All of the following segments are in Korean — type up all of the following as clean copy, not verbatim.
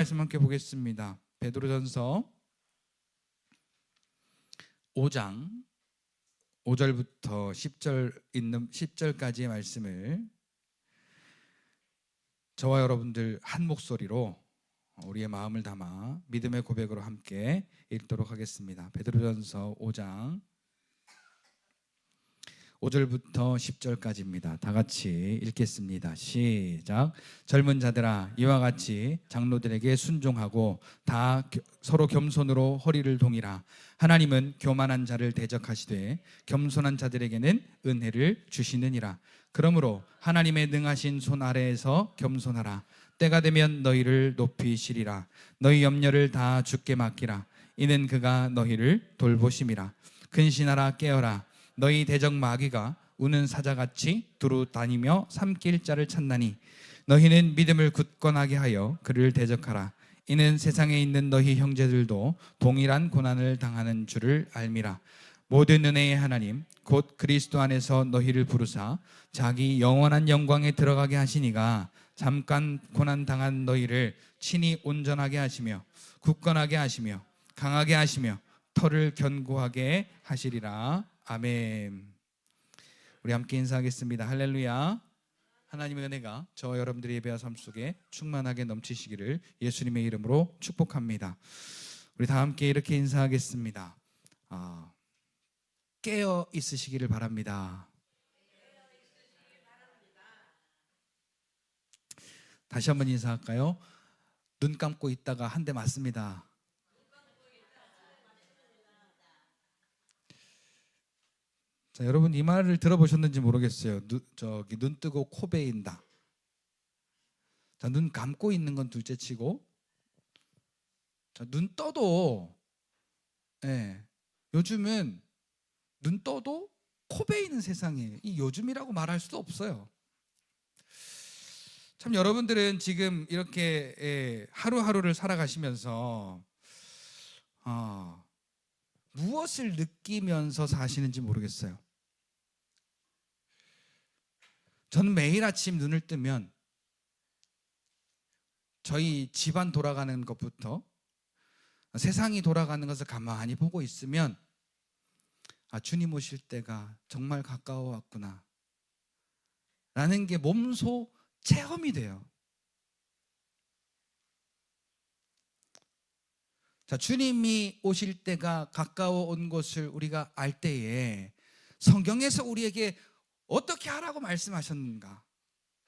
말씀 함께 보겠습니다. 베드로전서 5장 5절부터 10절 있는 10절까지의 말씀을 저와 여러분들 한 목소리로 우리의 마음을 담아 믿음의 고백으로 함께 읽도록 하겠습니다. 베드로전서 5장 5절부터 10절까지입니다. 다 같이 읽겠습니다. 시작. 젊은 자들아, 이와 같이 장로들에게 순종하고 다 서로 겸손으로 허리를 동이라. 하나님은 교만한 자를 대적하시되 겸손한 자들에게는 은혜를 주시느니라. 그러므로 하나님의 능하신 손 아래에서 겸손하라. 때가 되면 너희를 높이시리라. 너희 염려를 다 주께 맡기라. 이는 그가 너희를 돌보심이라. 근신하라, 깨어라. 너희 대적 마귀가 우는 사자같이 두루 다니며 삼킬 자를 찾나니 너희는 믿음을 굳건하게 하여 그를 대적하라. 이는 세상에 있는 너희 형제들도 동일한 고난을 당하는 줄을 알미라. 모든 은혜의 하나님 곧 그리스도 안에서 너희를 부르사 자기 영원한 영광에 들어가게 하시니가 잠깐 고난 당한 너희를 친히 온전하게 하시며 굳건하게 하시며 강하게 하시며 털을 견고하게 하시리라. 아멘. 우리 함께 인사하겠습니다. 할렐루야. 하나님의 은혜가 저와 여러분들의 예배와 삶 속에 충만하게 넘치시기를 예수님의 이름으로 축복합니다. 우리 다 함께 이렇게 인사하겠습니다. 깨어 있으시기를 바랍니다. 다시 한번 인사할까요? 눈 감고 있다가 한 대 맞습니다. 자, 여러분 이 말을 들어보셨는지 모르겠어요. 눈 뜨고 코 베인다. 자, 눈 감고 있는 건 둘째 치고, 자, 눈 떠도, 요즘은 눈 떠도 코 베이는 세상이에요. 이 요즘이라고 말할 수도 없어요. 참 여러분들은 지금 이렇게 하루하루를 살아가시면서 무엇을 느끼면서 사시는지 모르겠어요. 저는 매일 아침 눈을 뜨면 저희 집안 돌아가는 것부터 세상이 돌아가는 것을 가만히 보고 있으면 주님 오실 때가 정말 가까워 왔구나 라는 게 몸소 체험이 돼요. 자, 주님이 오실 때가 가까워 온 것을 우리가 알 때에 성경에서 우리에게 어떻게 하라고 말씀하셨는가?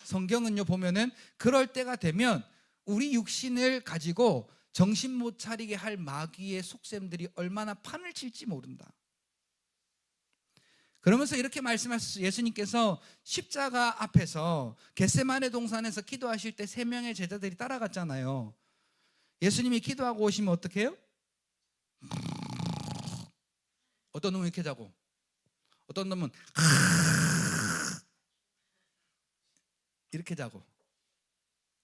성경은요 보면은 그럴 때가 되면 우리 육신을 가지고 정신 못 차리게 할 마귀의 속셈들이 얼마나 판을 칠지 모른다. 그러면서 이렇게 말씀하셨어요. 예수님께서 십자가 앞에서 겟세마네 동산에서 기도하실 때 3명의 제자들이 따라갔잖아요. 예수님이 기도하고 오시면 어떻게 해요? 어떤 놈은 이렇게 자고 어떤 놈은 이렇게 자고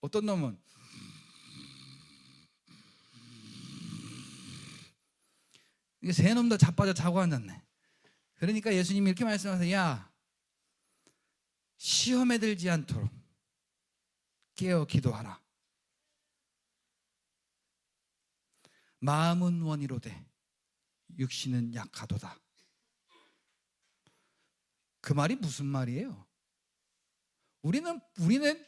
어떤 놈은 이게 3놈 다 자빠져 자고 앉았네. 그러니까 예수님이 이렇게 말씀하세요. 야, 시험에 들지 않도록 깨어 기도하라. 마음은 원이로되 육신은 약하도다. 그 말이 무슨 말이에요? 우리는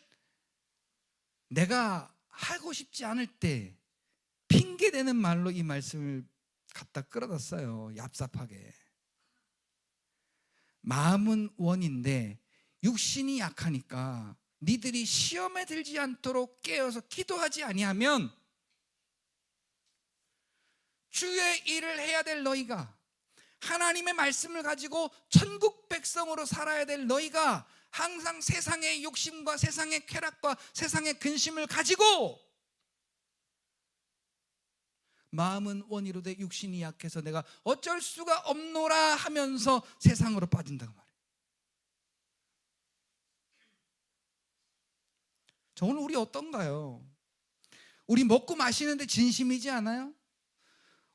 내가 하고 싶지 않을 때 핑계대는 말로 이 말씀을 갖다 끌어다 써요. 얍삽하게. 마음은 원인데 육신이 약하니까 니들이 시험에 들지 않도록 깨어서 기도하지 아니하면 주의 일을 해야 될 너희가, 하나님의 말씀을 가지고 천국 백성으로 살아야 될 너희가 항상 세상의 욕심과 세상의 쾌락과 세상의 근심을 가지고 마음은 원이로되 육신이 약해서 내가 어쩔 수가 없노라 하면서 세상으로 빠진다고 말해요. 저 오늘 우리 어떤가요? 우리 먹고 마시는데 진심이지 않아요?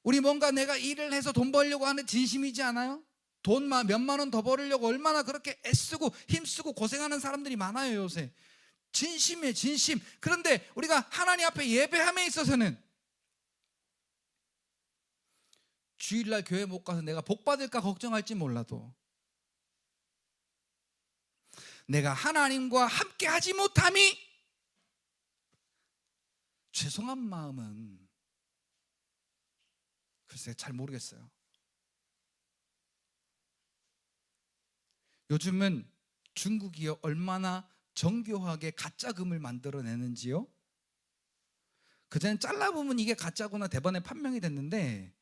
우리 뭔가 내가 일을 해서 돈 벌려고 하는 진심이지 않아요? 돈 몇만 원 더 벌으려고 얼마나 그렇게 애쓰고 힘쓰고 고생하는 사람들이 많아요. 요새 진심이에요, 진심. 그런데 우리가 하나님 앞에 예배함에 있어서는 주일날 교회 못 가서 내가 복 받을까 걱정할지 몰라도 내가 하나님과 함께 하지 못함이 죄송한 마음은 글쎄 잘 모르겠어요. 요즘은 중국이요 얼마나 정교하게 가짜금을 만들어내는지요. 그전엔 잘라보면 이게 가짜구나 대번에 판명이 됐는데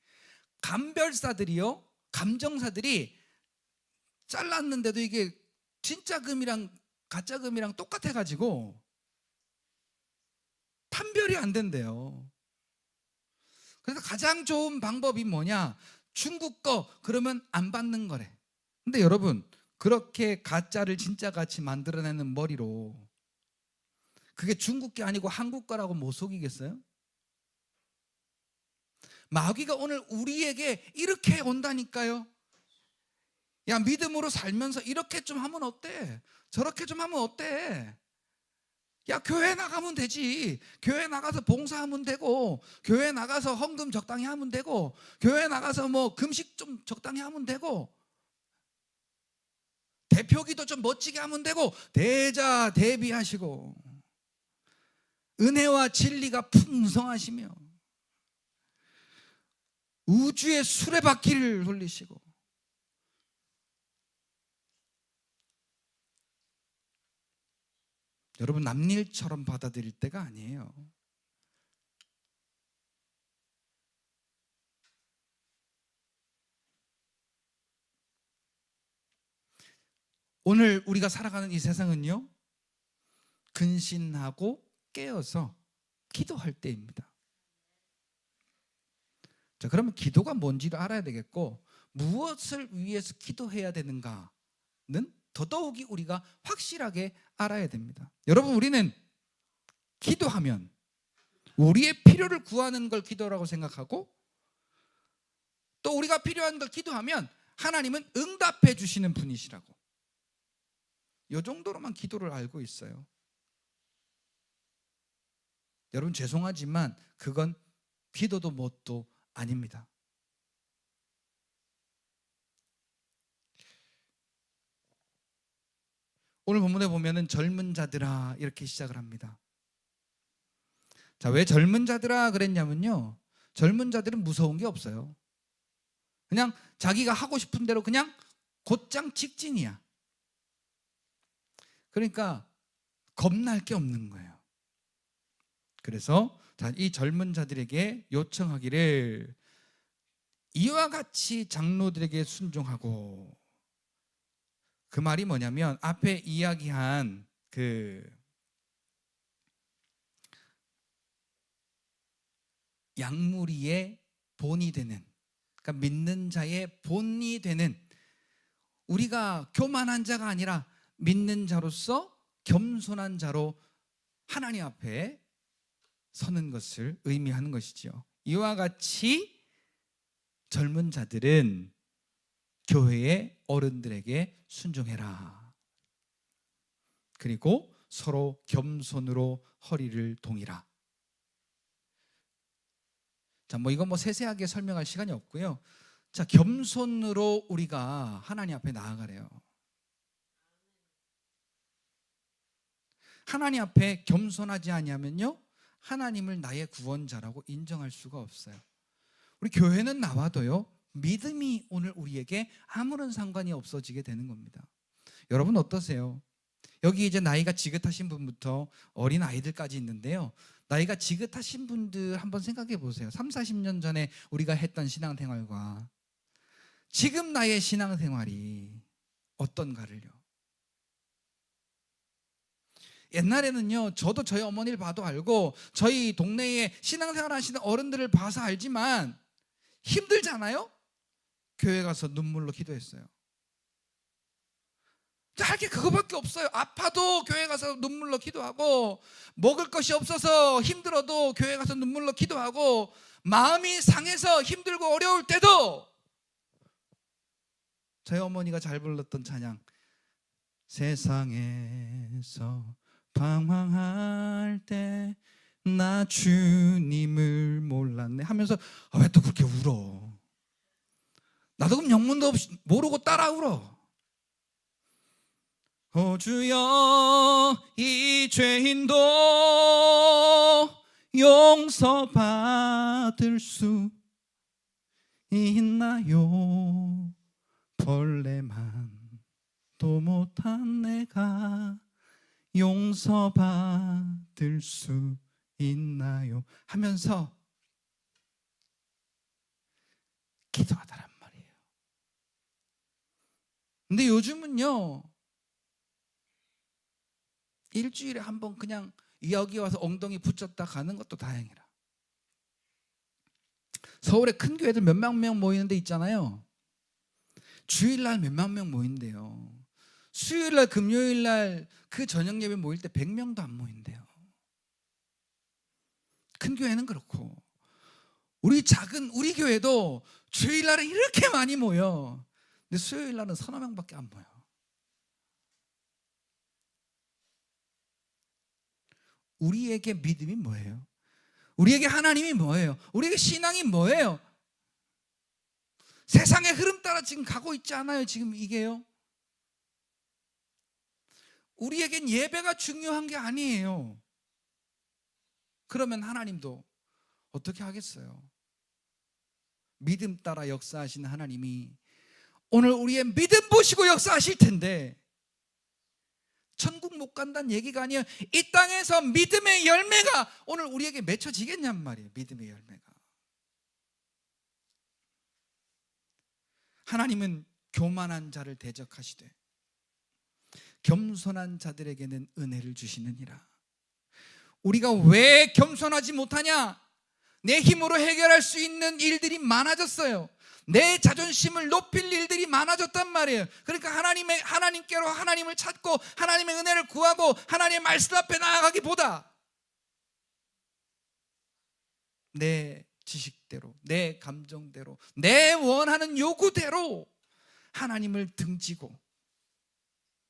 감별사들이요, 감정사들이 잘랐는데도 이게 진짜 금이랑 가짜 금이랑 똑같아가지고 판별이 안 된대요. 그래서 가장 좋은 방법이 뭐냐? 중국 거 그러면 안 받는 거래. 근데 여러분, 그렇게 가짜를 진짜 같이 만들어내는 머리로 그게 중국 게 아니고 한국 거라고 못 속이겠어요? 마귀가 오늘 우리에게 이렇게 온다니까요. 야, 믿음으로 살면서 이렇게 좀 하면 어때? 저렇게 좀 하면 어때? 야, 교회 나가면 되지. 교회 나가서 봉사하면 되고, 교회 나가서 헌금 적당히 하면 되고, 교회 나가서 뭐 금식 좀 적당히 하면 되고, 대표기도 좀 멋지게 하면 되고, 대자 대비하시고, 은혜와 진리가 풍성하시며, 우주의 수레바퀴를 돌리시고, 여러분 남일처럼 받아들일 때가 아니에요. 오늘 우리가 살아가는 이 세상은요, 근신하고 깨어서 기도할 때입니다. 자, 그러면 기도가 뭔지를 알아야 되겠고, 무엇을 위해서 기도해야 되는가는 더더욱이 우리가 확실하게 알아야 됩니다. 여러분, 우리는 기도하면 우리의 필요를 구하는 걸 기도라고 생각하고, 또 우리가 필요한 걸 기도하면 하나님은 응답해 주시는 분이시라고, 이 정도로만 기도를 알고 있어요. 여러분 죄송하지만 그건 기도도 뭣도 아닙니다. 오늘 본문에 보면은 젊은 자들아 이렇게 시작을 합니다. 자, 왜 젊은 자들아 그랬냐면요, 젊은 자들은 무서운 게 없어요. 그냥 자기가 하고 싶은 대로 그냥 곧장 직진이야. 그러니까 겁날 게 없는 거예요. 그래서 이 젊은 자들에게 요청하기를 이와 같이 장로들에게 순종하고, 그 말이 뭐냐면 앞에 이야기한 그 양무리의 본이 되는, 그러니까 믿는 자의 본이 되는, 우리가 교만한 자가 아니라 믿는 자로서 겸손한 자로 하나님 앞에 서는 것을 의미하는 것이죠. 이와 같이 젊은 자들은 교회의 어른들에게 순종해라. 그리고 서로 겸손으로 허리를 동이라. 자, 이건 세세하게 설명할 시간이 없고요. 자, 겸손으로 우리가 하나님 앞에 나아가래요. 하나님 앞에 겸손하지 아니하면요, 하나님을 나의 구원자라고 인정할 수가 없어요. 우리 교회는 나와도요, 믿음이 오늘 우리에게 아무런 상관이 없어지게 되는 겁니다. 여러분 어떠세요? 여기 이제 나이가 지긋하신 분부터 어린 아이들까지 있는데요, 나이가 지긋하신 분들 한번 생각해 보세요. 30-40년 전에 우리가 했던 신앙생활과 지금 나의 신앙생활이 어떤가를요. 옛날에는요, 저도 저희 어머니를 봐도 알고 저희 동네에 신앙생활 하시는 어른들을 봐서 알지만 힘들잖아요. 교회 가서 눈물로 기도했어요. 할 게 그거밖에 없어요. 아파도 교회 가서 눈물로 기도하고, 먹을 것이 없어서 힘들어도 교회 가서 눈물로 기도하고, 마음이 상해서 힘들고 어려울 때도 저희 어머니가 잘 불렀던 찬양, 세상에서 방황할 때 나 주님을 몰랐네 하면서 왜 또 그렇게 울어? 나도 그럼 영문도 없이 모르고 따라 울어. 주여 이 죄인도 용서받을 수 있나요? 벌레만도 못한 내가 용서받을 수 있나요? 하면서 기도하더란 말이에요. 근데 요즘은요, 일주일에 한 번 그냥 여기 와서 엉덩이 붙였다 가는 것도 다행이라. 서울에 큰 교회들 몇만 명 모이는 데 있잖아요. 주일날 몇만 명 모인대요. 수요일날 금요일날 그 저녁 예배 모일 때 100명도 안 모인대요. 큰 교회는 그렇고 우리 작은 우리 교회도 주일날은 이렇게 많이 모여. 근데 수요일날은 서너 명밖에 안 모여. 우리에게 믿음이 뭐예요? 우리에게 하나님이 뭐예요? 우리에게 신앙이 뭐예요? 세상의 흐름 따라 지금 가고 있지 않아요? 지금 이게요. 우리에겐 예배가 중요한 게 아니에요. 그러면 하나님도 어떻게 하겠어요? 믿음 따라 역사하시는 하나님이 오늘 우리의 믿음 보시고 역사하실 텐데, 천국 못 간다는 얘기가 아니에요. 이 땅에서 믿음의 열매가 오늘 우리에게 맺혀지겠냔 말이에요. 믿음의 열매가. 하나님은 교만한 자를 대적하시되 겸손한 자들에게는 은혜를 주시느니라. 우리가 왜 겸손하지 못하냐? 내 힘으로 해결할 수 있는 일들이 많아졌어요. 내 자존심을 높일 일들이 많아졌단 말이에요. 그러니까 하나님께로 하나님을 찾고 하나님의 은혜를 구하고 하나님의 말씀 앞에 나아가기보다 내 지식대로, 내 감정대로, 내 원하는 요구대로 하나님을 등지고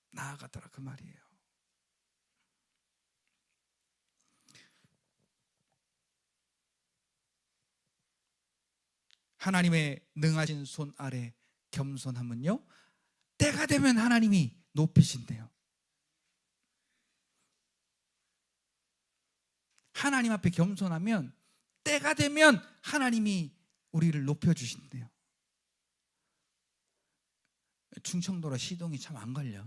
나아가더라 그 말이에요. 하나님의 능하신 손 아래 겸손함은요, 때가 되면 하나님이 높이신대요. 하나님 앞에 겸손하면 때가 되면 하나님이 우리를 높여주신대요. 충청도라 시동이 참 안 걸려.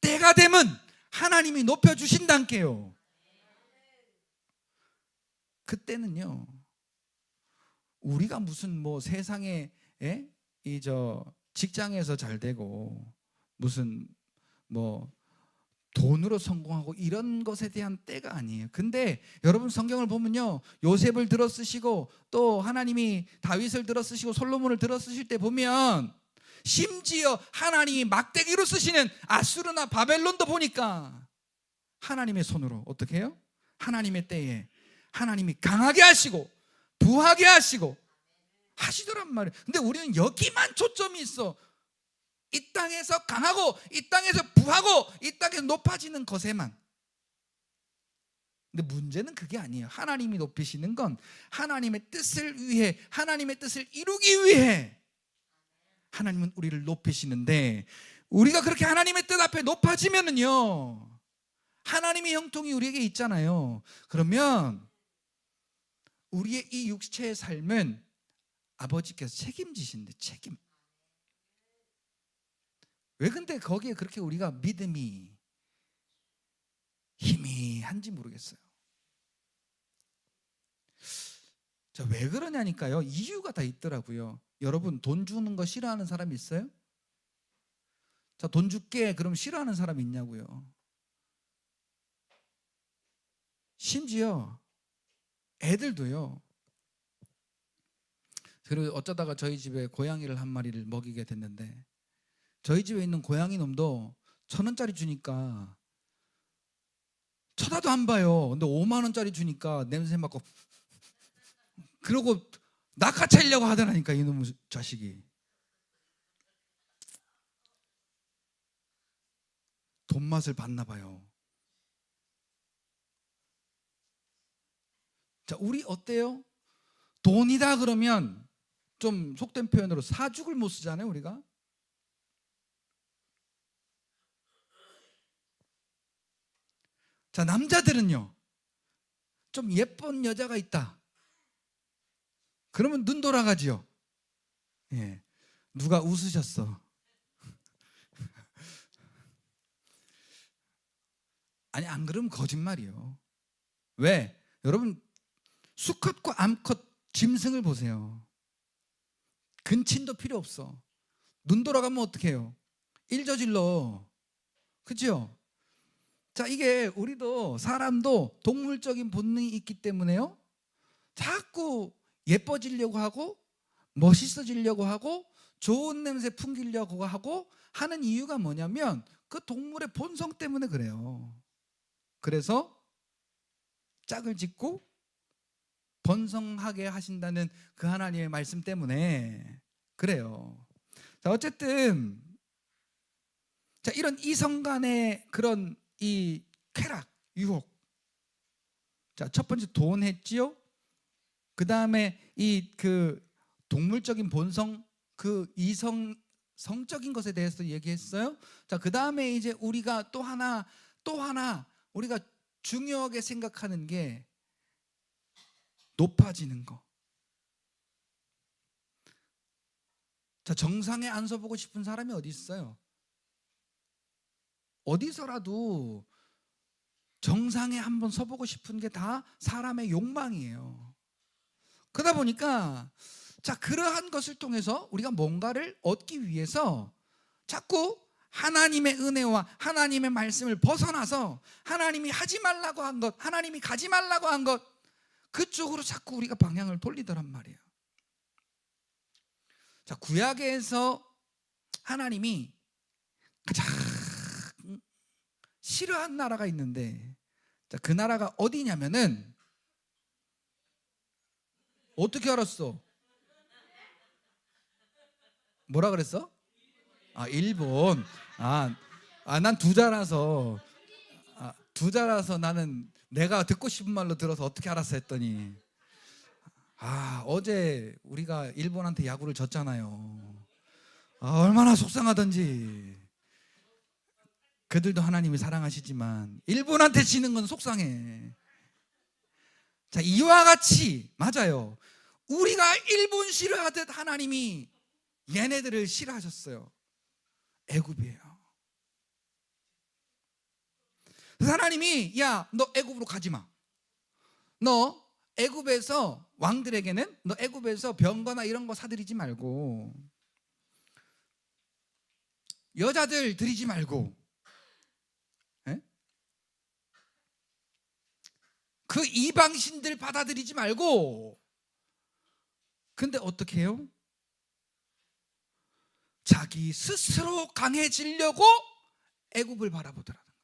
때가 되면 하나님이 높여주신다니까요. 그때는요, 우리가 무슨 뭐 세상에 직장에서 잘 되고 무슨 뭐 돈으로 성공하고 이런 것에 대한 때가 아니에요. 근데 여러분 성경을 보면요, 요셉을 들어 쓰시고 또 하나님이 다윗을 들어 쓰시고 솔로몬을 들어 쓰실 때 보면 심지어 하나님이 막대기로 쓰시는 아수르나 바벨론도 보니까 하나님의 손으로 어떻게 해요? 하나님의 때에 하나님이 강하게 하시고 부하게 하시고 하시더란 말이에요. 근데 우리는 여기만 초점이 있어. 이 땅에서 강하고 이 땅에서 부하고 이 땅에서 높아지는 것에만. 근데 문제는 그게 아니에요. 하나님이 높이시는 건 하나님의 뜻을 위해, 하나님의 뜻을 이루기 위해 하나님은 우리를 높이시는데, 우리가 그렇게 하나님의 뜻 앞에 높아지면은요, 하나님의 형통이 우리에게 있잖아요. 그러면 우리의 이 육체의 삶은 아버지께서 책임지신대. 책임. 왜 근데 거기에 그렇게 우리가 믿음이 희미한지 모르겠어요. 자, 왜 그러냐니까요. 이유가 다 있더라고요. 여러분, 돈 주는 거 싫어하는 사람이 있어요? 자, 돈 줄게. 그럼 싫어하는 사람이 있냐고요. 심지어 애들도요. 그리고 어쩌다가 저희 집에 고양이를 한 마리를 먹이게 됐는데, 저희 집에 있는 고양이 놈도 1,000원짜리 주니까 쳐다도 안 봐요. 근데 5만 원짜리 주니까 냄새 맡고 그러고 낚아채려고 하더라니까, 이놈의 자식이. 돈 맛을 봤나 봐요. 자, 우리 어때요? 돈이다 그러면 좀 속된 표현으로 사죽을 못 쓰잖아요, 우리가. 자, 남자들은요, 좀 예쁜 여자가 있다 그러면 눈 돌아가지요. 예. 누가 웃으셨어? 아니, 안 그러면 거짓말이요. 왜? 여러분, 수컷과 암컷 짐승을 보세요. 근친도 필요 없어. 눈 돌아가면 어떻게 해요? 일저질러. 그죠? 자, 이게 우리도 사람도 동물적인 본능이 있기 때문에요, 자꾸 예뻐지려고 하고 멋있어지려고 하고 좋은 냄새 풍기려고 하고 하는 이유가 뭐냐면 그 동물의 본성 때문에 그래요. 그래서 짝을 짓고 번성하게 하신다는 그 하나님의 말씀 때문에 그래요. 자, 어쨌든 자, 이런 이성 간의 그런 이 쾌락, 유혹. 자, 첫 번째 돈 했지요. 그 다음에 이 그 동물적인 본성, 그 이성 성적인 것에 대해서 얘기했어요. 자, 그 다음에 이제 우리가 또 하나 우리가 중요하게 생각하는 게 높아지는 거. 자, 정상에 안 서보고 싶은 사람이 어디 있어요? 어디서라도 정상에 한번 서보고 싶은 게 다 사람의 욕망이에요. 그러다 보니까 자, 그러한 것을 통해서 우리가 뭔가를 얻기 위해서 자꾸 하나님의 은혜와 하나님의 말씀을 벗어나서 하나님이 하지 말라고 한 것, 하나님이 가지 말라고 한 것, 그쪽으로 자꾸 우리가 방향을 돌리더란 말이에요. 자, 구약에서 하나님이 가장 싫어한 나라가 있는데, 자, 그 나라가 어디냐면은, 어떻게 알았어? 뭐라 그랬어? 아, 일본. 난 두자라서, 두자라서 나는 내가 듣고 싶은 말로 들어서 어떻게 알았어 했더니, 어제 우리가 일본한테 야구를 졌잖아요. 얼마나 속상하던지. 그들도 하나님이 사랑하시지만 일본한테 지는 건 속상해. 자, 이와 같이 맞아요. 우리가 일본 싫어하듯 하나님이 얘네들을 싫어하셨어요. 애굽이에요. 그래서 하나님이 야, 너 애굽으로 가지 마. 너 애굽에서 왕들에게는 너 애굽에서 병거나 이런 거 사들이지 말고 여자들 들이지 말고, 에? 그 이방신들 받아들이지 말고. 근데 어떻게 해요? 자기 스스로 강해지려고 애굽을 바라보더라는 거예요.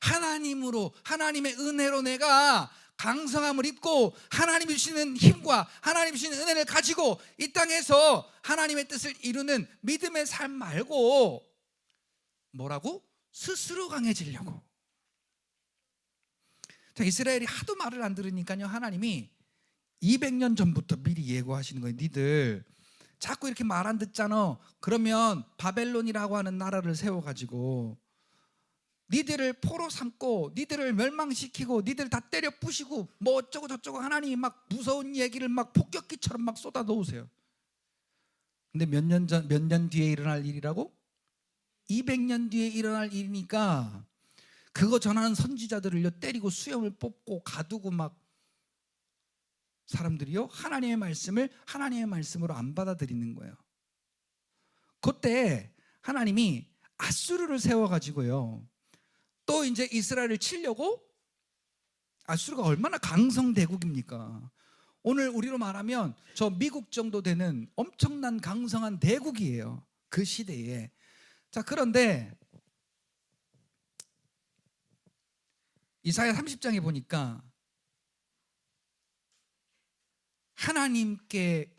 하나님으로, 하나님의 은혜로 내가 강성함을 입고 하나님이 주시는 힘과 하나님이 주시는 은혜를 가지고 이 땅에서 하나님의 뜻을 이루는 믿음의 삶 말고 뭐라고? 스스로 강해지려고. 자, 이스라엘이 하도 말을 안 들으니까요, 하나님이 200년 전부터 미리 예고하시는 거예요. 니들 자꾸 이렇게 말 안 듣잖아. 그러면 바벨론이라고 하는 나라를 세워가지고 니들을 포로 삼고 니들을 멸망시키고 니들 다 때려 부시고 뭐 어쩌고 저쩌고 하나님이 막 무서운 얘기를 막 폭격기처럼 막 쏟아 놓으세요. 근데 몇 년 뒤에 일어날 일이라고? 200년 뒤에 일어날 일이니까 그거 전하는 선지자들을요 때리고 수염을 뽑고 가두고 막 사람들이요 하나님의 말씀을 하나님의 말씀으로 안 받아들이는 거예요. 그때 하나님이 아수르를 세워가지고요 또 이제 이스라엘을 치려고. 아수르가 얼마나 강성 대국입니까? 오늘 우리로 말하면 저 미국 정도 되는 엄청난 강성한 대국이에요, 그 시대에. 자, 그런데 이사야 30장에 보니까 하나님께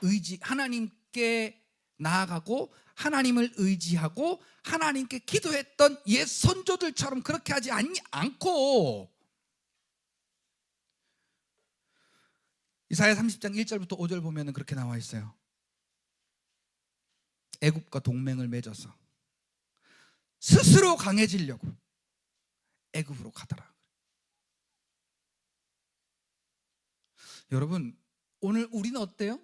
나아가고 하나님을 의지하고 하나님께 기도했던 옛 선조들처럼 그렇게 하지 않고 이사야 30장 1절부터 5절 보면 그렇게 나와 있어요. 애굽과 동맹을 맺어서 스스로 강해지려고 애굽으로 가더라. 여러분, 오늘 우리는 어때요?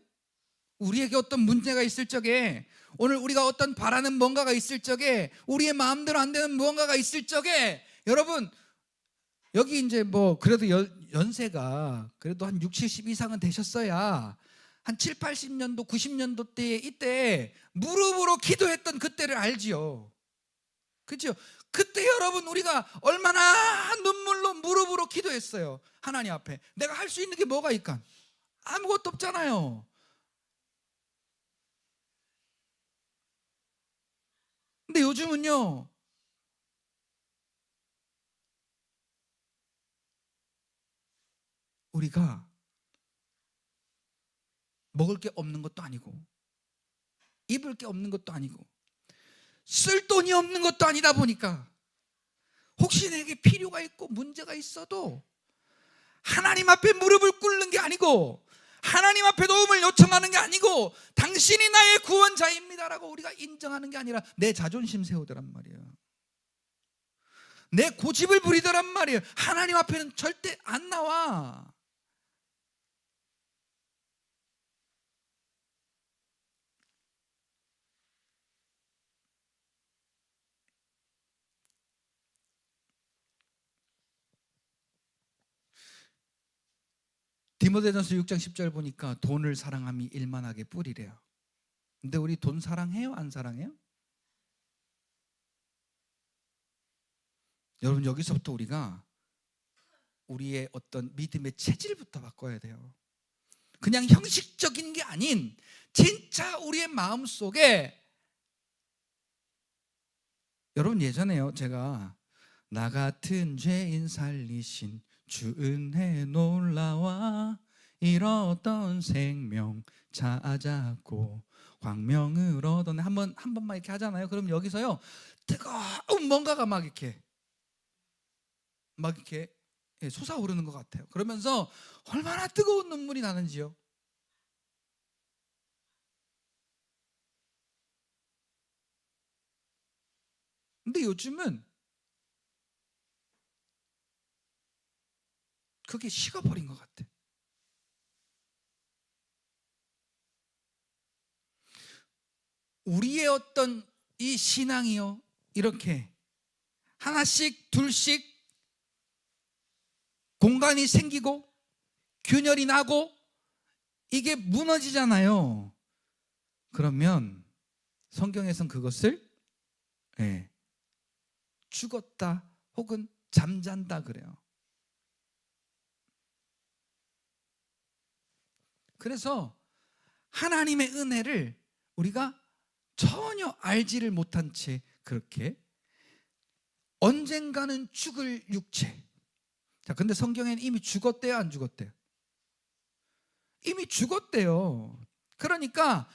우리에게 어떤 문제가 있을 적에, 오늘 우리가 어떤 바라는 뭔가가 있을 적에, 우리의 마음대로 안 되는 무언가가 있을 적에, 여러분 여기 이제 뭐 그래도 연세가 그래도 한 60, 70 이상은 되셨어야 한 7, 80년도, 90년도 때에 이때 무릎으로 기도했던 그때를 알지요. 그렇죠? 그때 여러분 우리가 얼마나 눈물로 무릎으로 기도했어요. 하나님 앞에 내가 할 수 있는 게 뭐가 있까? 아무것도 없잖아요. 근데 요즘은요, 우리가 먹을 게 없는 것도 아니고 입을 게 없는 것도 아니고 쓸 돈이 없는 것도 아니다 보니까 혹시 내게 필요가 있고 문제가 있어도 하나님 앞에 무릎을 꿇는 게 아니고 하나님 앞에 도움을 요청하는 게 아니고 당신이 나의 구원자입니다라고 우리가 인정하는 게 아니라 내 자존심 세우더란 말이에요. 내 고집을 부리더란 말이에요. 하나님 앞에는 절대 안 나와. 디모데전서 6장 10절 보니까 돈을 사랑함이 일만하게 뿌리래요. 근데 우리 돈 사랑해요? 안 사랑해요? 여러분, 여기서부터 우리가 우리의 어떤 믿음의 체질부터 바꿔야 돼요. 그냥 형식적인 게 아닌 진짜 우리의 마음속에, 여러분 예전에요, 제가 나 같은 죄인 살리신 주 은혜 놀라와 잃었던 생명 찾았고 광명을 얻었네 한 번만 이렇게 하잖아요. 그럼 여기서요 뜨거운 뭔가가 막 이렇게 솟아오르는 것 같아요. 그러면서 얼마나 뜨거운 눈물이 나는지요. 근데 요즘은 그게 식어버린 것 같아. 우리의 어떤 이 신앙이요, 이렇게 하나씩 둘씩 공간이 생기고 균열이 나고 이게 무너지잖아요. 그러면 성경에선 그것을 죽었다 혹은 잠잔다 그래요. 그래서 하나님의 은혜를 우리가 전혀 알지를 못한 채 그렇게 언젠가는 죽을 육체. 자, 근데 성경에는 이미 죽었대요, 안 죽었대요? 이미 죽었대요. 그러니까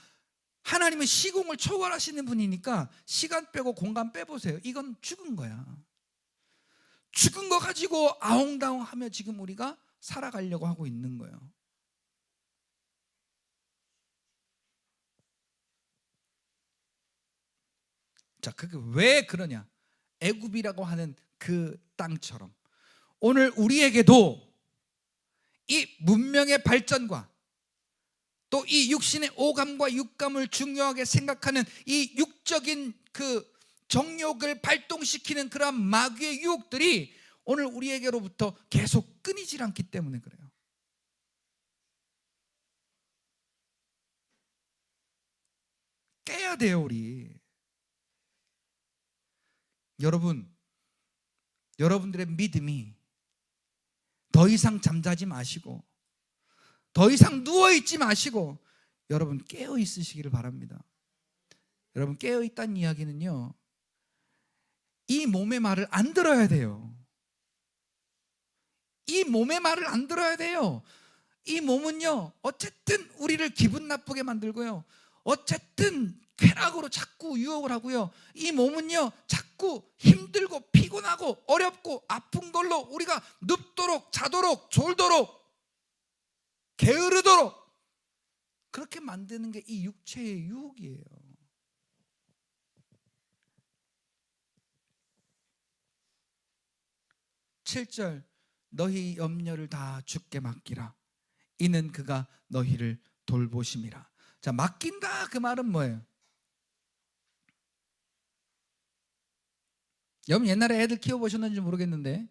하나님은 시공을 초월하시는 분이니까 시간 빼고 공간 빼보세요. 이건 죽은 거야. 죽은 거 가지고 아웅다웅하며 지금 우리가 살아가려고 하고 있는 거예요. 자, 그게 왜 그러냐? 애굽이라고 하는 그 땅처럼 오늘 우리에게도 이 문명의 발전과 또 이 육신의 오감과 육감을 중요하게 생각하는 이 육적인 그 정욕을 발동시키는 그러한 마귀의 유혹들이 오늘 우리에게로부터 계속 끊이질 않기 때문에 그래요. 깨야 돼요, 우리. 여러분들의 믿음이 더 이상 잠자지 마시고 더 이상 누워있지 마시고 여러분 깨어 있으시기를 바랍니다. 여러분 깨어 있다는 이야기는요, 이 몸의 말을 안 들어야 돼요. 이 몸의 말을 안 들어야 돼요. 이 몸은요 어쨌든 우리를 기분 나쁘게 만들고요, 어쨌든 쾌락으로 자꾸 유혹을 하고요. 이 몸은요 자꾸 힘들고 피곤하고 어렵고 아픈 걸로 우리가 눕도록 자도록 졸도록 게으르도록 그렇게 만드는 게 이 육체의 유혹이에요. 7절 너희 염려를 다 주께 맡기라. 이는 그가 너희를 돌보심이라. 자, 맡긴다 그 말은 뭐예요? 여러분 옛날에 애들 키워보셨는지 모르겠는데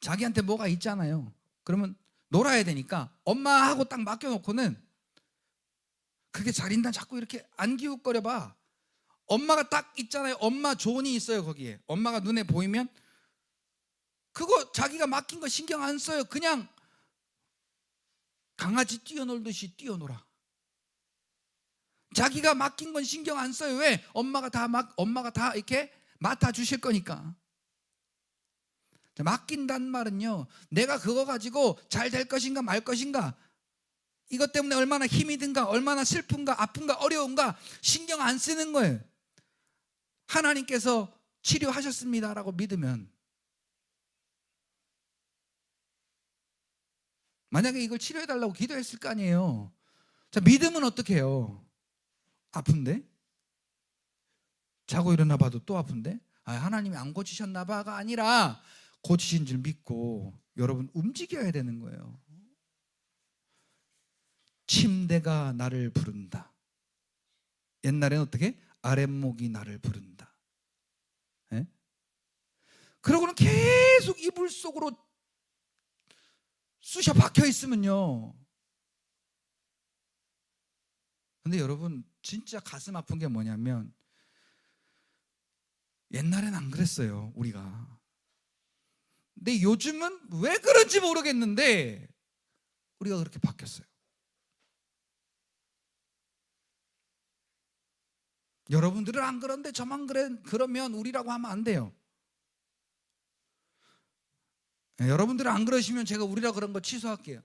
자기한테 뭐가 있잖아요. 그러면 놀아야 되니까 엄마하고 딱 맡겨놓고는 그게 잘 있나 자꾸 이렇게 안 기웃거려 봐. 엄마가 딱 있잖아요. 엄마 존이 있어요. 거기에 엄마가 눈에 보이면 그거 자기가 맡긴 거 신경 안 써요. 그냥 강아지 뛰어놀듯이 뛰어놀아. 자기가 맡긴 건 신경 안 써요. 왜? 엄마가 다 이렇게 맡아 주실 거니까. 맡긴다는 말은요, 내가 그거 가지고 잘 될 것인가 말 것인가, 이것 때문에 얼마나 힘이 든가, 얼마나 슬픈가, 아픈가, 어려운가 신경 안 쓰는 거예요. 하나님께서 치료하셨습니다라고 믿으면, 만약에 이걸 치료해달라고 기도했을 거 아니에요. 자, 믿음은 어떻게 해요? 아픈데? 자고 일어나 봐도 또 아픈데? 하나님이 안 고치셨나 봐가 아니라 고치신 줄 믿고 여러분 움직여야 되는 거예요. 침대가 나를 부른다. 옛날에는 어떻게? 아랫목이 나를 부른다. 예? 그러고는 계속 이불 속으로 쑤셔 박혀 있으면요. 근데 여러분 진짜 가슴 아픈 게 뭐냐면 옛날엔 안 그랬어요, 우리가. 근데 요즘은 왜 그런지 모르겠는데 우리가 그렇게 바뀌었어요. 여러분들은 안 그런데 저만 그래, 그러면 우리라고 하면 안 돼요. 여러분들은 안 그러시면 제가 우리라 그런 거 취소할게요.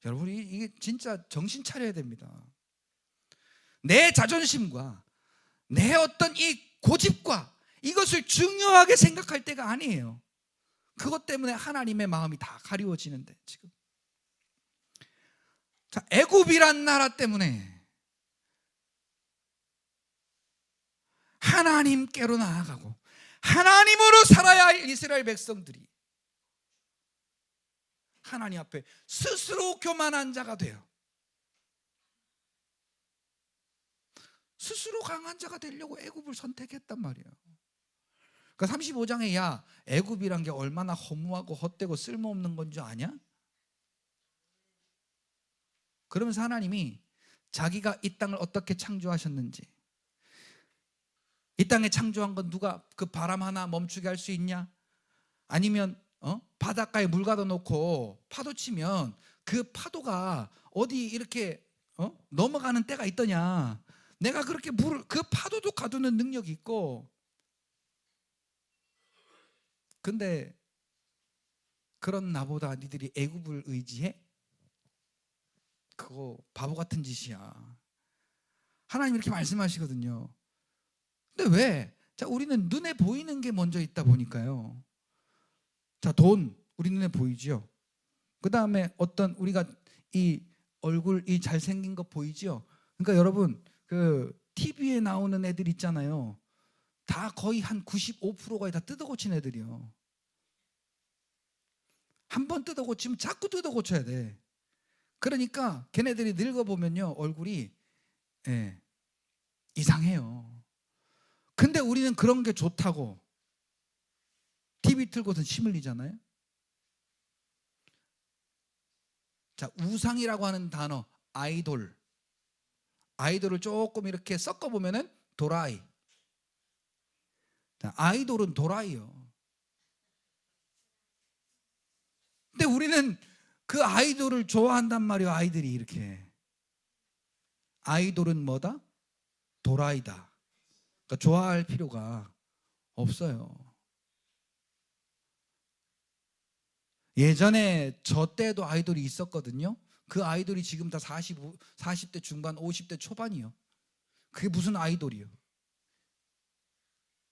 여러분이 이게 진짜 정신 차려야 됩니다. 내 자존심과 내 어떤 이 고집과 이것을 중요하게 생각할 때가 아니에요. 그것 때문에 하나님의 마음이 다 가리워지는데 지금. 자, 애굽이란 나라 때문에 하나님께로 나아가고 하나님으로 살아야 할 이스라엘 백성들이 하나님 앞에 스스로 교만한 자가 돼요. 스스로 강한 자가 되려고 애굽을 선택했단 말이에요. 그러니까 35장에 야, 애굽이란 게 얼마나 허무하고 헛되고 쓸모없는 건 줄 아냐? 그러면서 하나님이 자기가 이 땅을 어떻게 창조하셨는지, 이 땅에 창조한 건 누가 그 바람 하나 멈추게 할 수 있냐? 아니면 바닷가에 물 가둬 놓고 파도 치면 그 파도가 어디 이렇게 넘어가는 때가 있더냐? 내가 그렇게 물을, 그 파도도 가두는 능력이 있고. 근데 그런 나보다 니들이 애굽을 의지해? 그거 바보 같은 짓이야. 하나님 이렇게 말씀하시거든요. 근데 왜? 자, 우리는 눈에 보이는 게 먼저 있다 보니까요. 자, 돈 우리 눈에 보이죠. 그 다음에 어떤 우리가 이 얼굴 이 잘생긴 거 보이죠. 그러니까 여러분 그 TV에 나오는 애들 있잖아요. 다 거의 한 95%가 다 뜯어 고친 애들이요. 한 번 뜯어 고치면 자꾸 뜯어 고쳐야 돼. 그러니까 걔네들이 늙어보면요 얼굴이 이상해요. 근데 우리는 그런 게 좋다고 TV 틀고선 침 흘리잖아요. 자, 우상이라고 하는 단어, 아이돌을 조금 이렇게 섞어보면은 도라이. 자, 아이돌은 도라이요. 근데 우리는 그 아이돌을 좋아한단 말이에요. 아이들이 이렇게. 아이돌은 뭐다? 도라이다. 그러니까 좋아할 필요가 없어요. 예전에 저 때도 아이돌이 있었거든요. 그 아이돌이 지금 다 40대 중반, 50대 초반이요. 그게 무슨 아이돌이요?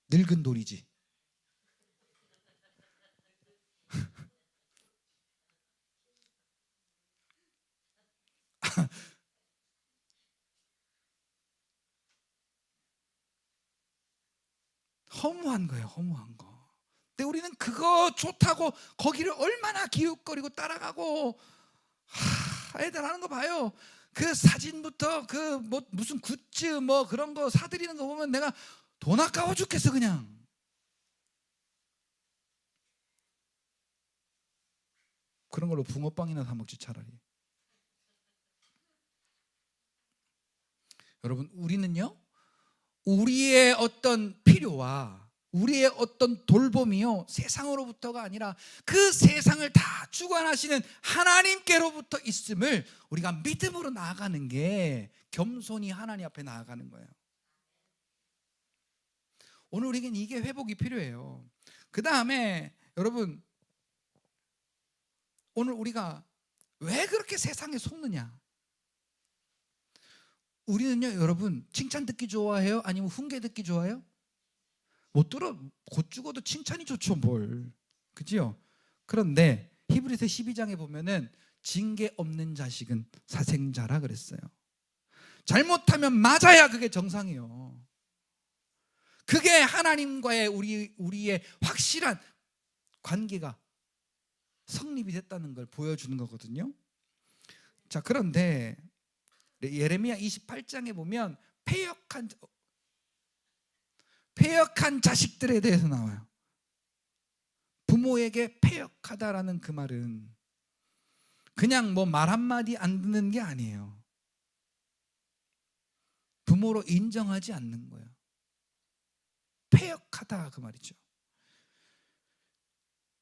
늙은 돌이지. 허무한 거예요, 허무한 거. 근데 우리는 그거 좋다고 거기를 얼마나 기웃거리고 따라가고, 애들 하는 거 봐요. 그 사진부터 그 뭐 무슨 굿즈 뭐 그런 거 사들이는 거 보면 내가 돈 아까워 죽겠어. 그냥 그런 걸로 붕어빵이나 사 먹지 차라리. 여러분, 우리는요, 우리의 어떤 필요와 우리의 어떤 돌봄이요, 세상으로부터가 아니라 그 세상을 다 주관하시는 하나님께로부터 있음을 우리가 믿음으로 나아가는 게 겸손히 하나님 앞에 나아가는 거예요. 오늘 우리에겐 이게 회복이 필요해요. 그 다음에 여러분, 오늘 우리가 왜 그렇게 세상에 속느냐? 우리는요, 여러분, 칭찬 듣기 좋아해요? 아니면 훈계 듣기 좋아해요? 못 들어. 곧 죽어도 칭찬이 좋죠, 뭘. 그지요? 그런데 히브리서 12장에 보면은 징계 없는 자식은 사생자라 그랬어요. 잘못하면 맞아야 그게 정상이에요. 그게 하나님과의 우리의 확실한 관계가 성립이 됐다는 걸 보여주는 거거든요. 자, 그런데 예레미야 28장에 보면 패역한 자식들에 대해서 나와요. 부모에게 패역하다라는 그 말은 그냥 뭐 말 한마디 안 듣는 게 아니에요. 부모로 인정하지 않는 거예요. 패역하다 그 말이죠.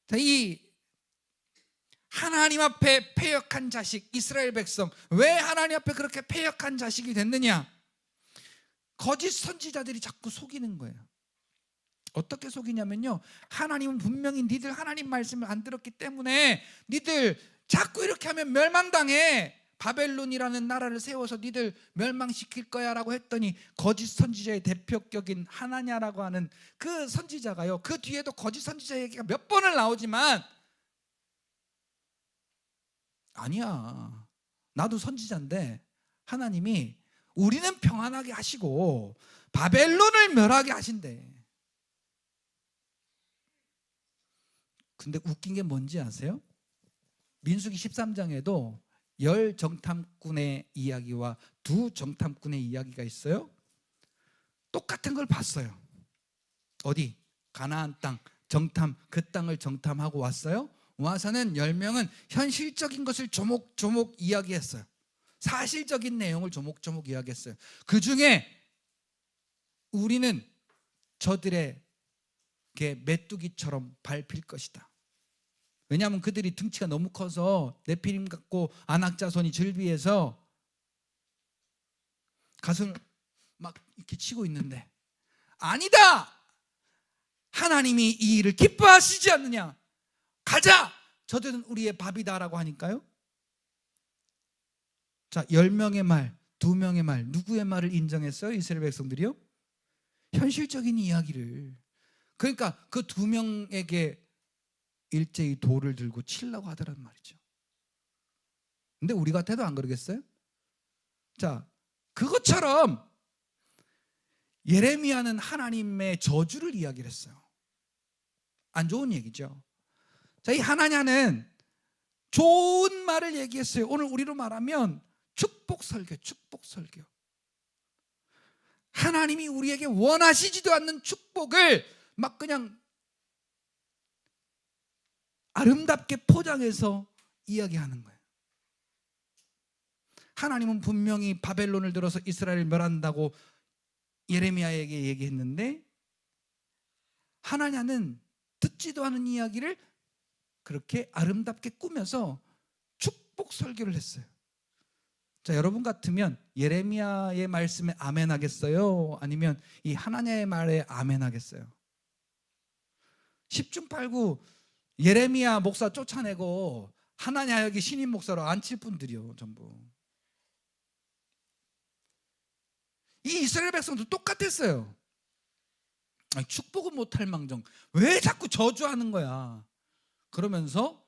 자, 이 하나님 앞에 패역한 자식, 이스라엘 백성, 왜 하나님 앞에 그렇게 패역한 자식이 됐느냐? 거짓 선지자들이 자꾸 속이는 거예요. 어떻게 속이냐면요, 하나님은 분명히 니들 하나님 말씀을 안 들었기 때문에 니들 자꾸 이렇게 하면 멸망당해, 바벨론이라는 나라를 세워서 니들 멸망시킬 거야 라고 했더니, 거짓 선지자의 대표격인 하나냐라고 하는 그 선지자가요, 그 뒤에도 거짓 선지자 얘기가 몇 번을 나오지만, 아니야, 나도 선지자인데 하나님이 우리는 평안하게 하시고 바벨론을 멸하게 하신대. 근데 웃긴 게 뭔지 아세요? 민수기 13장에도 10정탐꾼의 이야기와 2정탐꾼의 이야기가 있어요. 똑같은 걸 봤어요. 어디? 가나안 땅 정탐, 그 땅을 정탐하고 왔어요. 와서는 10명은 현실적인 것을 조목조목 이야기했어요. 사실적인 내용을 조목조목 이야기했어요. 그 중에 우리는 저들에게 메뚜기처럼 밟힐 것이다. 왜냐하면 그들이 등치가 너무 커서 네피림 같고 안악자손이 즐비해서 가슴을 막 이렇게 치고 있는데, 아니다! 하나님이 이 일을 기뻐하시지 않느냐? 가자! 저들은 우리의 밥이다라고 하니까요. 자, 10명의 말, 2명의 말, 누구의 말을 인정했어요? 이스라엘 백성들이요? 현실적인 이야기를. 그러니까 그 2명에게 일제히 돌을 들고 치려고 하더란 말이죠. 근데 우리 같아도 안 그러겠어요? 자, 그것처럼 예레미야는 하나님의 저주를 이야기를 했어요. 안 좋은 얘기죠. 자, 이 하나냐는 좋은 말을 얘기했어요. 오늘 우리로 말하면 축복 설교, 축복 설교. 하나님이 우리에게 원하시지도 않는 축복을 막 그냥 아름답게 포장해서 이야기하는 거예요. 하나님은 분명히 바벨론을 들어서 이스라엘을 멸한다고 예레미야에게 얘기했는데, 하나냐는 듣지도 않은 이야기를 그렇게 아름답게 꾸며서 축복 설교를 했어요. 자, 여러분 같으면 예레미야의 말씀에 아멘 하겠어요? 아니면 이 하나냐의 말에 아멘 하겠어요? 10중 8구 예레미야 목사 쫓아내고 하나냐 여기 신임 목사로 앉힐 분들이요 전부. 이 이스라엘 백성도 똑같았어요. 아니, 축복은 못할 망정 왜 자꾸 저주하는 거야. 그러면서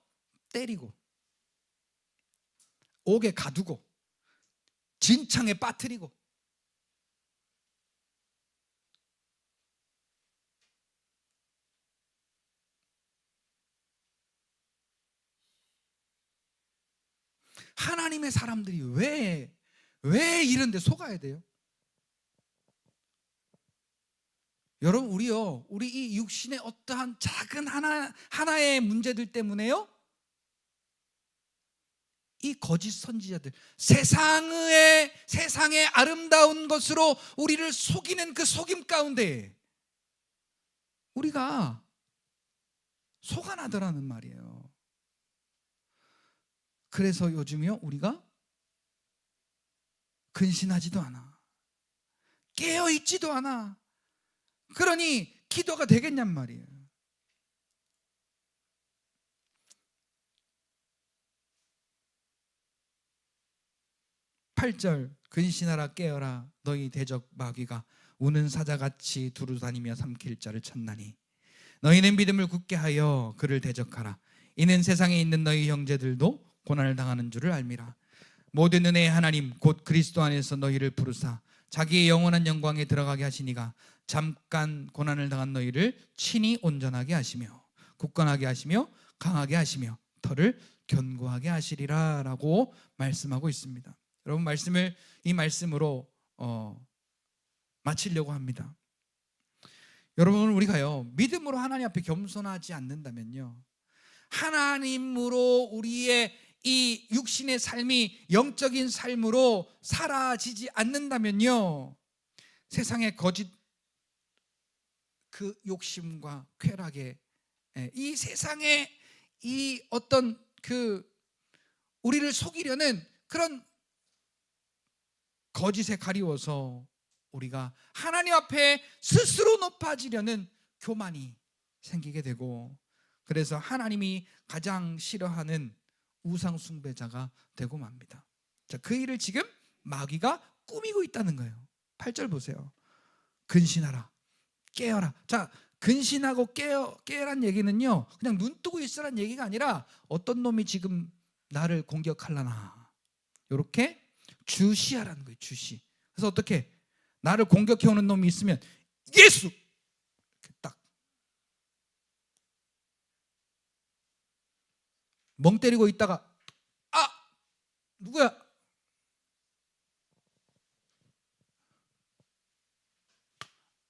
때리고 옥에 가두고 진창에 빠뜨리고. 하나님의 사람들이 왜 이런 데 속아야 돼요? 여러분 우리 이 육신의 어떠한 작은 하나의 문제들 때문에요, 이 거짓 선지자들, 세상의 아름다운 것으로 우리를 속이는 그 속임 가운데 우리가 속아나더라는 말이에요. 그래서 요즘이요 우리가 근신하지도 않아, 깨어있지도 않아. 그러니 기도가 되겠냔 말이에요. 팔 절 근신하라 깨어라 너희 대적 마귀가 우는 사자같이 두루다니며 삼킬 자를 찾나니 너희는 믿음을 굳게 하여 그를 대적하라. 이는 세상에 있는 너희 형제들도 고난을 당하는 줄을 알미라. 모든 은혜의 하나님 곧 그리스도 안에서 너희를 부르사 자기의 영원한 영광에 들어가게 하시니가 잠깐 고난을 당한 너희를 친히 온전하게 하시며 굳건하게 하시며 강하게 하시며 털을 견고하게 하시리라 라고 말씀하고 있습니다. 여러분 이 말씀으로 마치려고 합니다. 여러분 우리가요 믿음으로 하나님 앞에 겸손하지 않는다면요, 하나님으로 우리의 이 육신의 삶이 영적인 삶으로 사라지지 않는다면요, 세상의 거짓 그 욕심과 쾌락에, 이 세상의 이 어떤 그 우리를 속이려는 그런 거짓에 가리워서 우리가 하나님 앞에 스스로 높아지려는 교만이 생기게 되고, 그래서 하나님이 가장 싫어하는 우상 숭배자가 되고 맙니다. 자, 그 일을 지금 마귀가 꾸미고 있다는 거예요. 8절 보세요. 근신하라 깨어라. 자, 근신하고 깨란 얘기는요 그냥 눈 뜨고 있으란 얘기가 아니라 어떤 놈이 지금 나를 공격하려나 이렇게 주시하라는 거예요. 주시. 그래서 어떻게 나를 공격해오는 놈이 있으면 예수 딱 멍 때리고 있다가 아 누구야?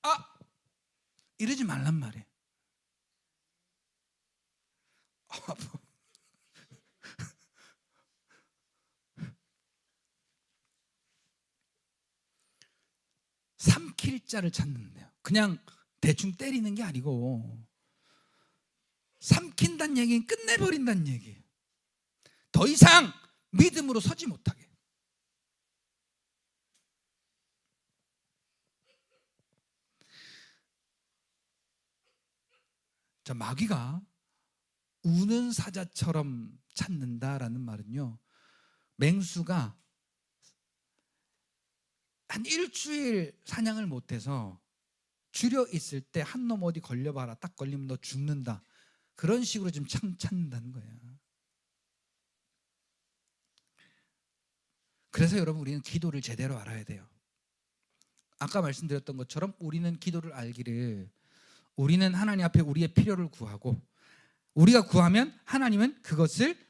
아 이러지 말란 말이에요. 삼킬 자를 찾는데요. 그냥 대충 때리는 게 아니고 삼킨다는 얘기는 끝내버린다는 얘기예요. 더 이상 믿음으로 서지 못하게. 자, 마귀가 우는 사자처럼 찾는다라는 말은요, 맹수가 한 일주일 사냥을 못해서 줄여 있을 때 한 놈 어디 걸려봐라, 딱 걸리면 너 죽는다, 그런 식으로 지금 찾는다는 거예요. 그래서 여러분 우리는 기도를 제대로 알아야 돼요. 아까 말씀드렸던 것처럼 우리는 기도를 알기를, 우리는 하나님 앞에 우리의 필요를 구하고 우리가 구하면 하나님은 그것을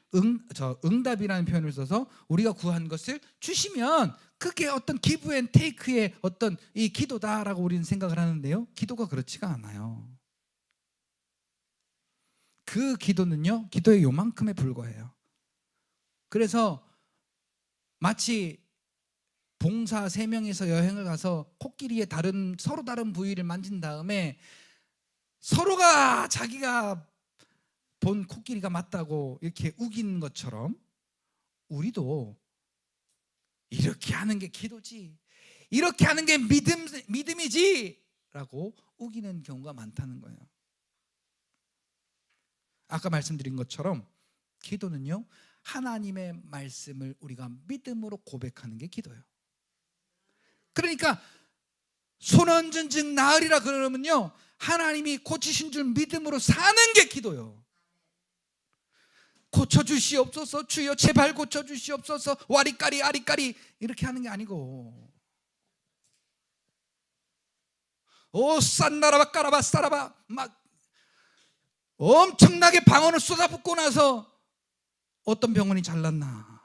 응답이라는 표현을 써서 우리가 구한 것을 주시면 그게 어떤 기브 앤 테이크의 어떤 이 기도다라고 우리는 생각을 하는데요, 기도가 그렇지가 않아요. 그 기도는요 기도의 요만큼에 불과해요. 그래서 마치 봉사 3명이서 여행을 가서 코끼리의 서로 다른 부위를 만진 다음에 서로가 자기가 본 코끼리가 맞다고 이렇게 우기는 것처럼 우리도 이렇게 하는 게 기도지, 이렇게 하는 게 믿음이지 라고 우기는 경우가 많다는 거예요. 아까 말씀드린 것처럼 기도는요, 하나님의 말씀을 우리가 믿음으로 고백하는 게 기도예요. 그러니까 손 얹은 즉 나으리라 그러면요, 하나님이 고치신 줄 믿음으로 사는 게 기도예요. 고쳐주시옵소서, 주여 제발 고쳐주시옵소서, 와리까리 아리까리 이렇게 하는 게 아니고, 오 싼나라바 까라바 싸라바 막 엄청나게 방언을 쏟아붓고 나서 어떤 병원이 잘났나,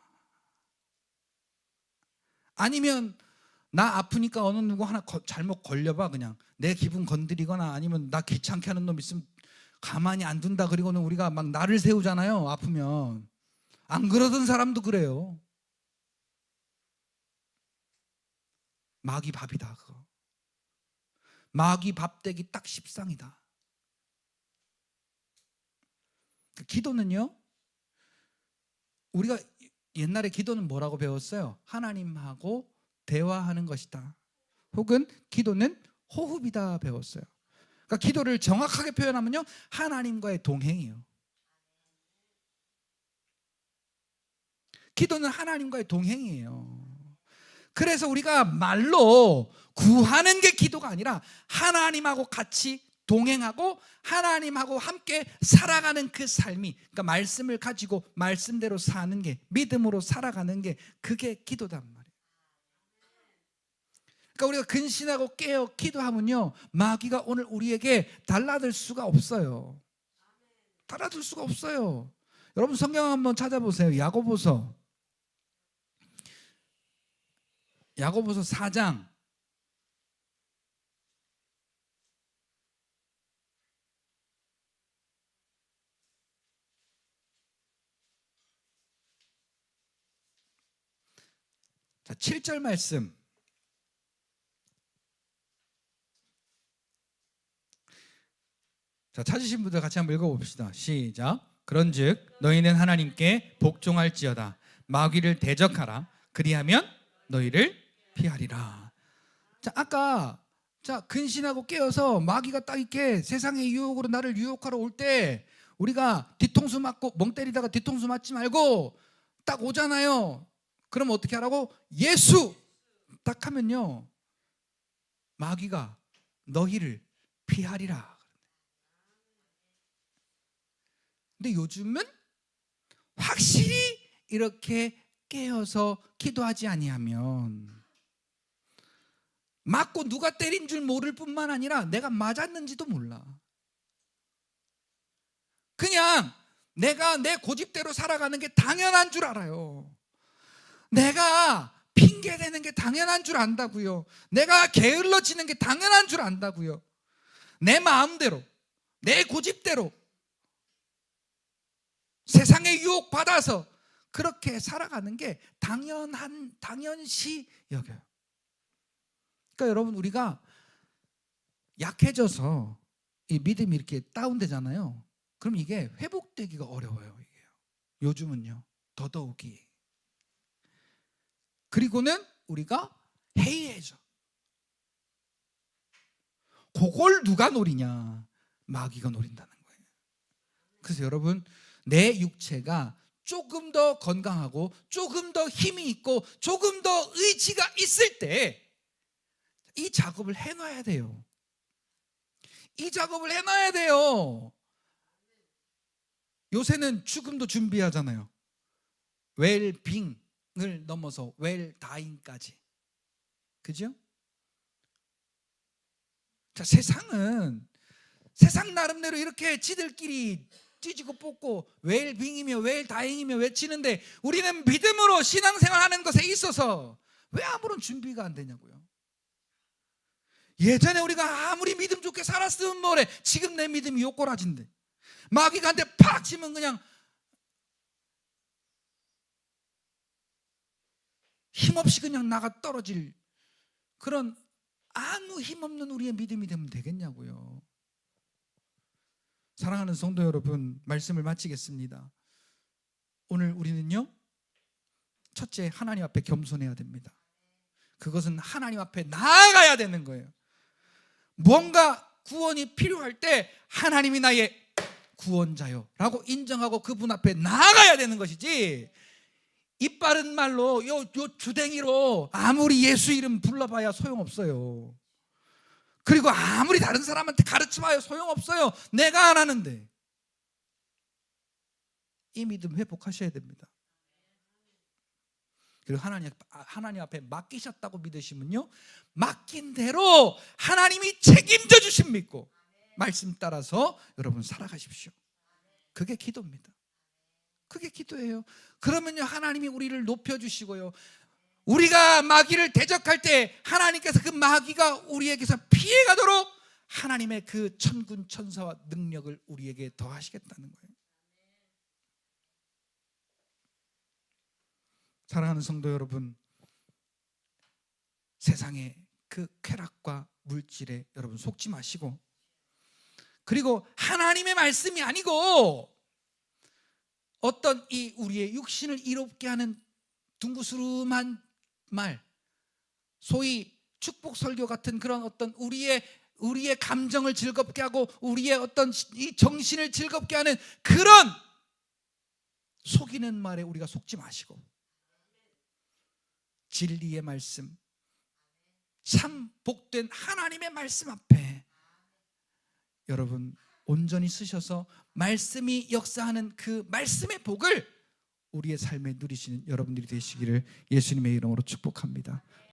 아니면 나 아프니까 어느 누구 하나 잘못 걸려봐, 그냥 내 기분 건드리거나 아니면 나 귀찮게 하는 놈 있으면 가만히 안 둔다, 그리고는 우리가 막 나를 세우잖아요, 아프면. 안 그러던 사람도 그래요. 마귀 밥이다 그거. 마귀 밥 되기 딱 십상이다. 기도는요, 우리가 옛날에 기도는 뭐라고 배웠어요? 하나님하고 대화하는 것이다, 혹은 기도는 호흡이다 배웠어요. 그러니까 기도를 정확하게 표현하면요, 하나님과의 동행이에요. 기도는 하나님과의 동행이에요. 그래서 우리가 말로 구하는 게 기도가 아니라 하나님하고 같이 동행하고 하나님하고 함께 살아가는 그 삶이, 그러니까 말씀을 가지고 말씀대로 사는 게, 믿음으로 살아가는 게, 그게 기도단 말이에요. 그러니까 우리가 근신하고 깨어 기도하면요, 마귀가 오늘 우리에게 달라들 수가 없어요. 달라들 수가 없어요. 여러분 성경 한번 찾아보세요. 야고보서 4장 7절 말씀. 자, 찾으신 분들 같이 한번 읽어봅시다. 시작. 그런즉 너희는 하나님께 복종할지어다. 마귀를 대적하라. 그리하면 너희를 피하리라. 자, 아까 근신하고 깨어서 마귀가 딱 이렇게 세상의 유혹으로 나를 유혹하러 올 때 우리가 뒤통수 맞고 멍 때리다가 뒤통수 맞지 말고 딱 오잖아요. 그럼 어떻게 하라고? 예수 딱 하면요, 마귀가 너희를 피하리라. 근데 요즘은 확실히 이렇게 깨어서 기도하지 아니하면 맞고 누가 때린 줄 모를 뿐만 아니라 내가 맞았는지도 몰라. 그냥 내가 내 고집대로 살아가는 게 당연한 줄 알아요. 내가 핑계대는 게 당연한 줄 안다고요. 내가 게을러지는 게 당연한 줄 안다고요. 내 마음대로, 내 고집대로 세상에 유혹받아서 그렇게 살아가는 게 당연시 여겨요. 그러니까 여러분, 우리가 약해져서 이 믿음이 이렇게 다운되잖아요. 그럼 이게 회복되기가 어려워요. 요즘은요, 더더욱이. 그리고는 우리가 해이해져. 그걸 누가 노리냐? 마귀가 노린다는 거예요. 그래서 여러분, 내 육체가 조금 더 건강하고 조금 더 힘이 있고 조금 더 의지가 있을 때 이 작업을 해놔야 돼요. 이 작업을 해놔야 돼요. 요새는 죽음도 준비하잖아요. 웰빙을 넘어서 웰다잉까지. 그죠? 자, 세상 나름대로 이렇게 지들끼리 찢고 뽑고 웰빙이며 웰다잉이며 외치는데 우리는 믿음으로 신앙생활하는 것에 있어서 왜 아무런 준비가 안 되냐고요. 예전에 우리가 아무리 믿음 좋게 살았으면 뭐래, 지금 내 믿음이 요꼬라진데 마귀가 한 대 팍 치면 그냥 힘없이 그냥 나가 떨어질 그런 아무 힘없는 우리의 믿음이 되면 되겠냐고요. 사랑하는 성도 여러분, 말씀을 마치겠습니다. 오늘 우리는요, 첫째, 하나님 앞에 겸손해야 됩니다. 그것은 하나님 앞에 나아가야 되는 거예요. 뭔가 구원이 필요할 때 하나님이 나의 구원자요 라고 인정하고 그분 앞에 나아가야 되는 것이지, 입 바른 말로 요 주댕이로 아무리 예수 이름 불러봐야 소용없어요. 그리고 아무리 다른 사람한테 가르쳐봐야 소용없어요. 내가 안 하는데. 이 믿음 회복하셔야 됩니다. 그리고 하나님 앞에 맡기셨다고 믿으시면요, 맡긴 대로 하나님이 책임져 주심 믿고 말씀 따라서 여러분 살아가십시오. 그게 기도입니다. 그게 기도예요. 그러면요, 하나님이 우리를 높여주시고요, 우리가 마귀를 대적할 때 하나님께서 그 마귀가 우리에게서 피해가도록 하나님의 그 천군 천사와 능력을 우리에게 더하시겠다는 거예요. 사랑하는 성도 여러분, 세상의 그 쾌락과 물질에 여러분 속지 마시고, 그리고 하나님의 말씀이 아니고 어떤 이 우리의 육신을 이롭게 하는 둥구스름한 말, 소위 축복 설교 같은 그런 어떤 우리의 감정을 즐겁게 하고 우리의 어떤 이 정신을 즐겁게 하는 그런 속이는 말에 우리가 속지 마시고, 진리의 말씀, 참 복된 하나님의 말씀 앞에 여러분 온전히 쓰셔서 말씀이 역사하는 그 말씀의 복을 우리의 삶에 누리시는 여러분들이 되시기를 예수님의 이름으로 축복합니다.